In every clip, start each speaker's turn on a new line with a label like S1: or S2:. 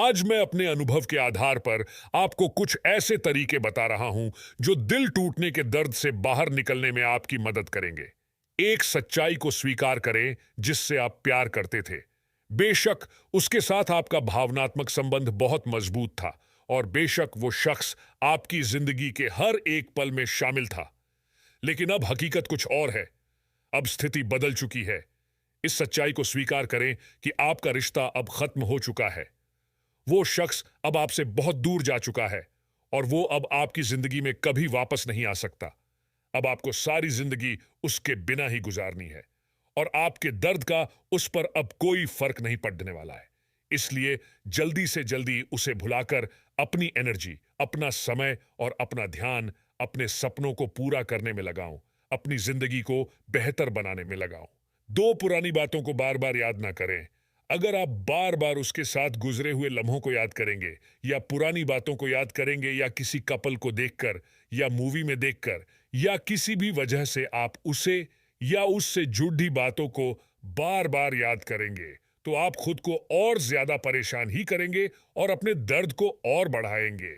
S1: आज मैं अपने अनुभव के आधार पर आपको कुछ ऐसे तरीके बता रहा हूं जो दिल टूटने के दर्द से बाहर निकलने में आपकी मदद करेंगे। एक सच्चाई को स्वीकार करें जिससे आप प्यार करते थे। बेशक उसके साथ आपका भावनात्मक संबंध बहुत मजबूत था और बेशक वो शख्स आपकी जिंदगी के हर एक पल में शामिल था। लेकिन अब हकीकत कुछ और है। अब स्थिति बदल चुकी है। इस सच्चाई को स्वीकार करें कि आपका रिश्ता अब खत्म हो चुका है। वो शख्स अब आपसे बहुत दूर जा चुका है और वो अब आपकी जिंदगी में कभी वापस नहीं आ सकता। अब आपको सारी जिंदगी उसके बिना ही गुजारनी है और आपके दर्द का उस पर अब कोई फर्क नहीं पड़ने वाला है। इसलिए जल्दी से जल्दी उसे भुलाकर अपनी एनर्जी, अपना समय और अपना ध्यान अपने सपनों को पूरा करने में लगाओ, अपनी जिंदगी को बेहतर बनाने में लगाओ। दो पुरानी बातों को बार बार याद ना करें। अगर आप बार बार उसके साथ गुजरे हुए लम्हों को याद करेंगे या पुरानी बातों को याद करेंगे या किसी कपल को देखकर या मूवी में देखकर या किसी भी वजह से आप उसे या उससे जुड़ी बातों को बार बार याद करेंगे तो आप खुद को और ज्यादा परेशान ही करेंगे और अपने दर्द को और बढ़ाएंगे।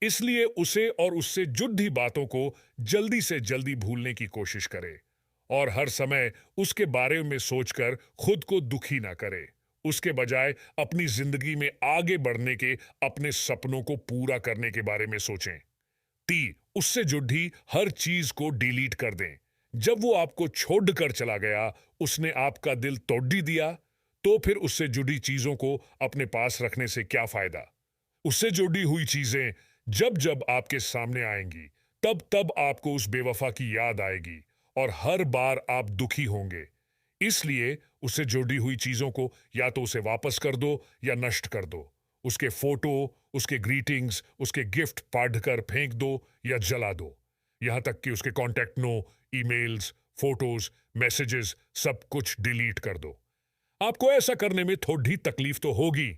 S1: इसलिए उसे और उससे जुड़ी बातों को जल्दी से जल्दी भूलने की कोशिश करें और हर समय उसके बारे में सोचकर खुद को दुखी ना करें। उसके बजाय अपनी जिंदगी में आगे बढ़ने के, अपने सपनों को पूरा करने के बारे में सोचें। उससे जुड़ी हर चीज को डिलीट कर दें। जब वो आपको छोड़कर चला गया, उसने आपका दिल तोड़ ही दिया, तो फिर उससे जुड़ी चीजों को अपने पास रखने से क्या फायदा। उससे जुड़ी हुई चीजें जब जब आपके सामने आएंगी तब तब आपको उस बेवफा की याद आएगी और हर बार आप दुखी होंगे। इसलिए उससे जुड़ी हुई चीजों को या तो उसे वापस कर दो या नष्ट कर दो। उसके फोटो, उसके ग्रीटिंग्स, उसके गिफ्ट पढ़कर फेंक दो या जला दो। यहां तक कि उसके contact no, emails, photos, messages सब कुछ डिलीट कर दो। आपको ऐसा करने में थोड़ी तकलीफ तो होगी,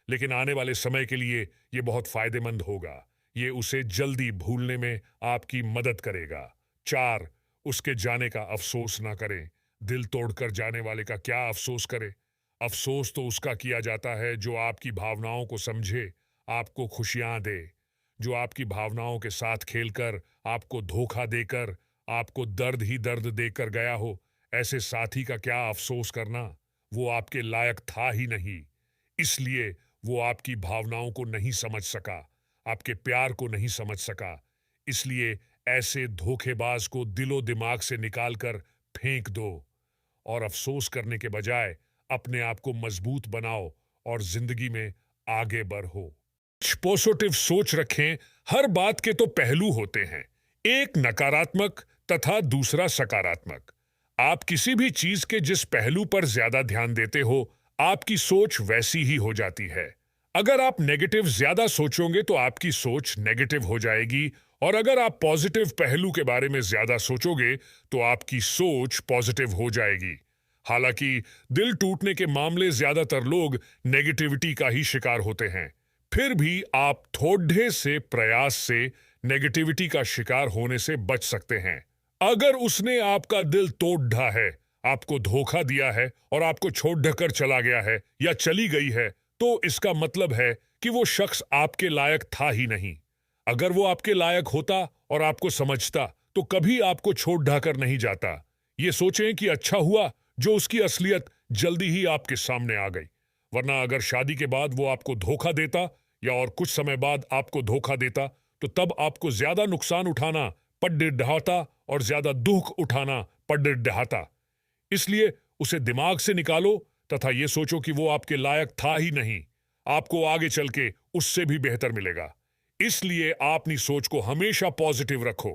S1: लेकिन आने वाले समय के लिए यह बहुत फायदेमंद होगा। ये उसे जल्दी भूलने में आपकी मदद करेगा। 4, उसके जाने का अफसोस ना करें। दिल तोड़कर जाने वाले का क्या अफसोस करे। अफसोस तो उसका किया जाता है जो आपकी भावनाओं को समझे, आपको खुशियां दे, जो आपकी भावनाओं के साथ खेलकर, आपको धोखा देकर, आपको दर्द ही दर्द देकर गया हो। ऐसे साथी का क्या अफसोस करना। वो आपके लायक था ही नहीं, इसलिए वो आपकी भावनाओं को नहीं समझ सका, आपके प्यार को नहीं समझ सका। इसलिए ऐसे धोखेबाज को दिलो दिमाग से निकालकर फेंक दो और अफसोस करने के बजाय अपने आप को मजबूत बनाओ और जिंदगी में आगे बढ़ो। पॉजिटिव सोच रखें। हर बात के तो पहलू होते हैं, एक नकारात्मक तथा दूसरा सकारात्मक। आप किसी भी चीज के जिस पहलू पर ज्यादा ध्यान देते हो, आपकी सोच वैसी ही हो जाती है। अगर आप नेगेटिव ज्यादा सोचोगे तो आपकी सोच नेगेटिव हो जाएगी और अगर आप पॉजिटिव पहलू के बारे में ज्यादा सोचोगे तो आपकी सोच पॉजिटिव हो जाएगी। हालांकि दिल टूटने के मामले ज्यादातर लोग नेगेटिविटी का ही शिकार होते हैं, फिर भी आप थोड़े से प्रयास से नेगेटिविटी का शिकार होने से बच सकते हैं। अगर उसने आपका दिल तोड़ ढा है, आपको धोखा दिया है और आपको छोड़ ढकर चला गया है या चली गई है, तो इसका मतलब है कि वो शख्स आपके लायक था ही नहीं। अगर वो आपके लायक होता और आपको समझता तो कभी आपको छोड़ ढाकर नहीं जाता। ये सोचें कि अच्छा हुआ जो उसकी असलियत जल्दी ही आपके सामने आ गई, वरना अगर शादी के बाद वो आपको धोखा देता या और कुछ समय बाद आपको धोखा देता तो तब आपको ज्यादा नुकसान उठाना पड़ डहाता और ज्यादा दुख उठाना पड़ डहाता। इसलिए उसे दिमाग से निकालो तथा ये सोचो कि वो आपके लायक था ही नहीं, आपको आगे चल के उससे भी बेहतर मिलेगा। इसलिए अपनी सोच को हमेशा पॉजिटिव रखो।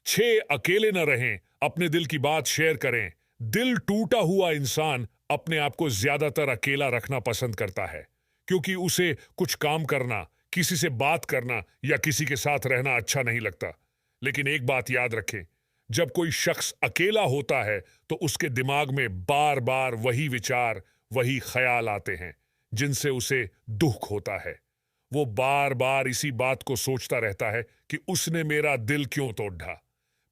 S1: 6, अकेले न रहें, अपने दिल की बात शेयर करें। दिल टूटा हुआ इंसान अपने आप को ज्यादातर अकेला रखना पसंद करता है, क्योंकि उसे कुछ काम करना, किसी से बात करना या किसी के साथ रहना अच्छा नहीं लगता। लेकिन एक बात याद रखें, जब कोई शख्स अकेला होता है तो उसके दिमाग में बार बार वही विचार, वही ख्याल आते हैं जिनसे उसे दुख होता है। वो बार बार इसी बात को सोचता रहता है कि उसने मेरा दिल क्यों तोड़ा,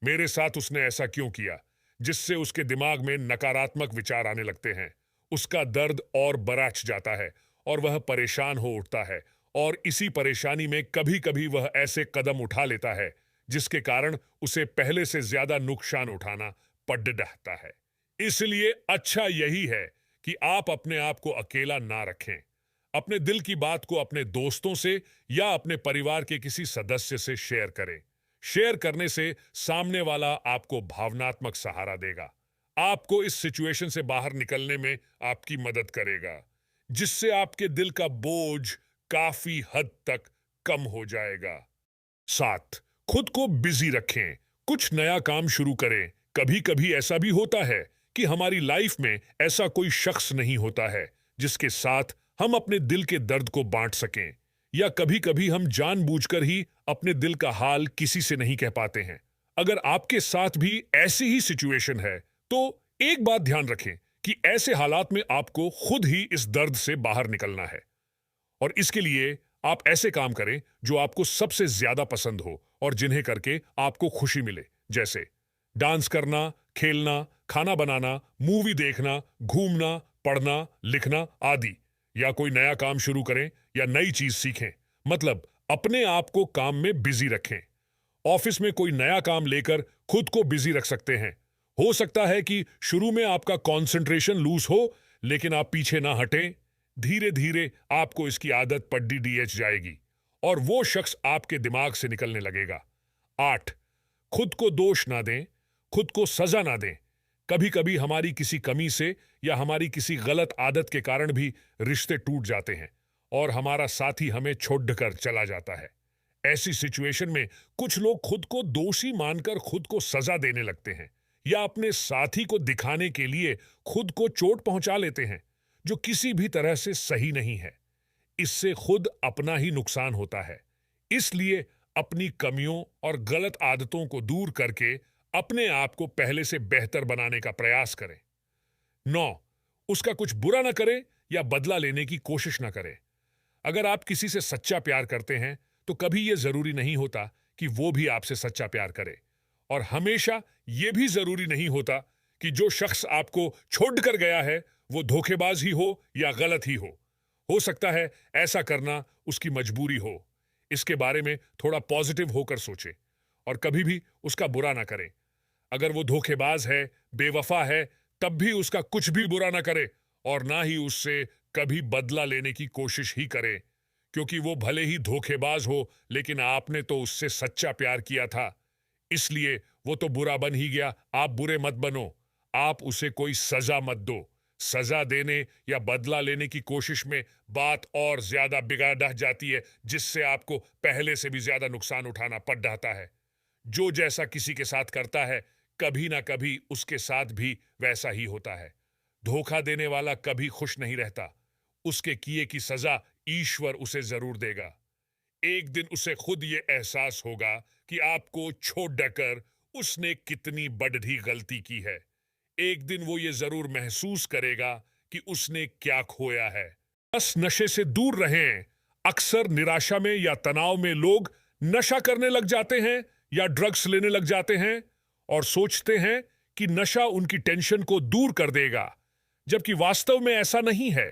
S1: मेरे साथ उसने ऐसा क्यों किया, जिससे उसके दिमाग में नकारात्मक विचार आने लगते हैं। उसका दर्द और बराच जाता है और वह परेशान हो उठता है और इसी परेशानी में कभी कभी वह ऐसे कदम उठा लेता है जिसके कारण उसे पहले से ज्यादा नुकसान उठाना पड़ रहता है। इसलिए अच्छा यही है कि आप अपने आप को अकेला ना रखें। अपने दिल की बात को अपने दोस्तों से या अपने परिवार के किसी सदस्य से शेयर करें। शेयर करने से सामने वाला आपको भावनात्मक सहारा देगा, आपको इस सिचुएशन से बाहर निकलने में आपकी मदद करेगा, जिससे आपके दिल का बोझ काफी हद तक कम हो जाएगा। 7, खुद को बिजी रखें, कुछ नया काम शुरू करें। कभी कभी ऐसा भी होता है कि हमारी लाइफ में ऐसा कोई शख्स नहीं होता है जिसके साथ हम अपने दिल के दर्द को बांट सकें, या कभी कभी हम जानबूझकर ही अपने दिल का हाल किसी से नहीं कह पाते हैं। अगर आपके साथ भी ऐसी ही सिचुएशन है तो एक बात ध्यान रखें कि ऐसे हालात में आपको खुद ही इस दर्द से बाहर निकलना है, और इसके लिए आप ऐसे काम करें जो आपको सबसे ज्यादा पसंद हो और जिन्हें करके आपको खुशी मिले, जैसे डांस करना, खेलना, खाना बनाना, मूवी देखना, घूमना, पढ़ना, लिखना आदि। या कोई नया काम शुरू करें या नई चीज सीखें, मतलब अपने आप को काम में बिजी रखें। ऑफिस में कोई नया काम लेकर खुद को बिजी रख सकते हैं। हो सकता है कि शुरू में आपका कंसंट्रेशन लूज हो, लेकिन आप पीछे ना हटें। धीरे धीरे आपको इसकी आदत पड्डी डीएच जाएगी और वो शख्स आपके दिमाग से निकलने लगेगा। 8, खुद को दोष ना दें, खुद को सजा ना दें। कभी कभी हमारी किसी कमी से या हमारी किसी गलत आदत के कारण भी रिश्ते टूट जाते हैं और हमारा साथी हमें छोड़कर चला जाता है। ऐसी सिचुएशन में कुछ लोग खुद को दोषी मानकर खुद को सजा देने लगते हैं या अपने साथी को दिखाने के लिए खुद को चोट पहुंचा लेते हैं, जो किसी भी तरह से सही नहीं है। इससे खुद अपना ही नुकसान होता है। इसलिए अपनी कमियों और गलत आदतों को दूर करके अपने आप को पहले से बेहतर बनाने का प्रयास करें। 9, उसका कुछ बुरा ना करें या बदला लेने की कोशिश ना करें। अगर आप किसी से सच्चा प्यार करते हैं तो कभी यह जरूरी नहीं होता कि वो भी आपसे सच्चा प्यार करे, और हमेशा यह भी जरूरी नहीं होता कि जो शख्स आपको छोड़कर गया है वो धोखेबाज ही हो या गलत ही हो सकता है ऐसा करना उसकी मजबूरी हो। इसके बारे में थोड़ा पॉजिटिव होकर सोचें और कभी भी उसका बुरा ना करें। अगर वो धोखेबाज है, बेवफा है, तब भी उसका कुछ भी बुरा ना करे और ना ही उससे कभी बदला लेने की कोशिश ही करे, क्योंकि वो भले ही धोखेबाज हो लेकिन आपने तो उससे सच्चा प्यार किया था। इसलिए वो तो बुरा बन ही गया, आप बुरे मत बनो। आप उसे कोई सजा मत दो। सजा देने या बदला लेने की कोशिश में बात और ज्यादा बिगाड़ जाती है, जिससे आपको पहले से भी ज्यादा नुकसान उठाना पड़ जाता है। जो जैसा किसी के साथ करता है कभी ना कभी उसके साथ भी वैसा ही होता है। धोखा देने वाला कभी खुश नहीं रहता। उसके किए की सजा ईश्वर उसे जरूर देगा। एक दिन उसे खुद ये एहसास होगा कि आपको छोड़ देकर उसने कितनी बड़ी गलती की है। एक दिन वो ये जरूर महसूस करेगा कि उसने क्या खोया है। बस नशे से दूर रहें। अक्सर निराशा में या तनाव में लोग नशा करने लग जाते हैं या ड्रग्स लेने लग जाते हैं और सोचते हैं कि नशा उनकी टेंशन को दूर कर देगा, जबकि वास्तव में ऐसा नहीं है।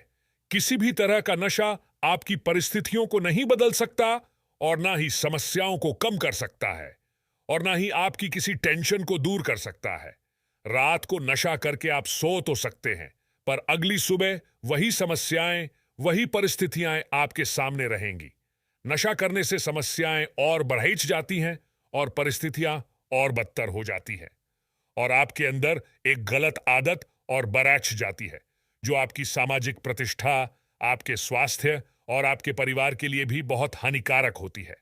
S1: किसी भी तरह का नशा आपकी परिस्थितियों को नहीं बदल सकता और ना ही समस्याओं को कम कर सकता है और ना ही आपकी किसी टेंशन को दूर कर सकता है। रात को नशा करके आप सो तो सकते हैं, पर अगली सुबह वही समस्याएं, वही परिस्थितियां आपके सामने रहेंगी। नशा करने से समस्याएं और बढ़ जाती हैं और परिस्थितियां और बदतर हो जाती हैं और आपके अंदर एक गलत आदत और बरैच जाती है, जो आपकी सामाजिक प्रतिष्ठा, आपके स्वास्थ्य और आपके परिवार के लिए भी बहुत हानिकारक होती है।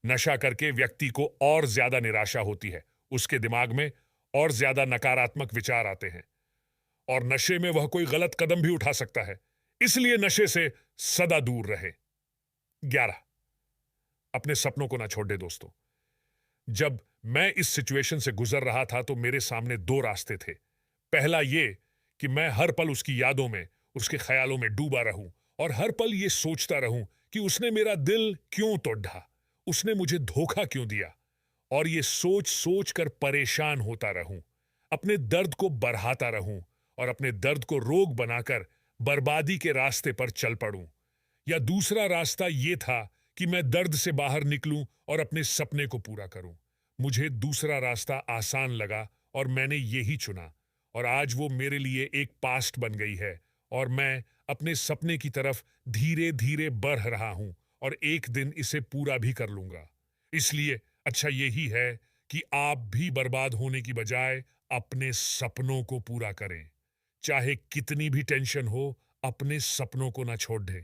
S1: नशा करके व्यक्ति को और ज्यादा निराशा होती है, उसके दिमाग में और ज्यादा नकारात्मक विचार आते हैं और नशे में वह कोई गलत कदम भी उठा सकता है। इसलिए नशे से सदा दूर रहे। 11, अपने सपनों को ना छोड़ दे दोस्तों। जब मैं इस सिचुएशन से गुजर रहा था तो मेरे सामने 2 रास्ते थे। पहला ये कि मैं हर पल उसकी यादों में, उसके ख्यालों में डूबा रहूं और हर पल ये सोचता रहूं कि उसने मेरा दिल क्यों तोड़ा, उसने मुझे धोखा क्यों दिया, और ये सोच सोच कर परेशान होता रहूं, अपने दर्द को बढ़ाता रहूं और अपने दर्द को रोग बनाकर बर्बादी के रास्ते पर चल पड़ूं। या दूसरा रास्ता ये था कि मैं दर्द से बाहर निकलूं और अपने सपने को पूरा करूं। मुझे दूसरा रास्ता आसान लगा और मैंने यही चुना, और आज वो मेरे लिए एक पास्ट बन गई है और मैं अपने सपने की तरफ धीरे धीरे बढ़ रहा हूं और एक दिन इसे पूरा भी कर लूंगा। इसलिए अच्छा यही है कि आप भी बर्बाद होने की बजाय अपने सपनों को पूरा करें। चाहे कितनी भी टेंशन हो, अपने सपनों को ना छोड़ दें।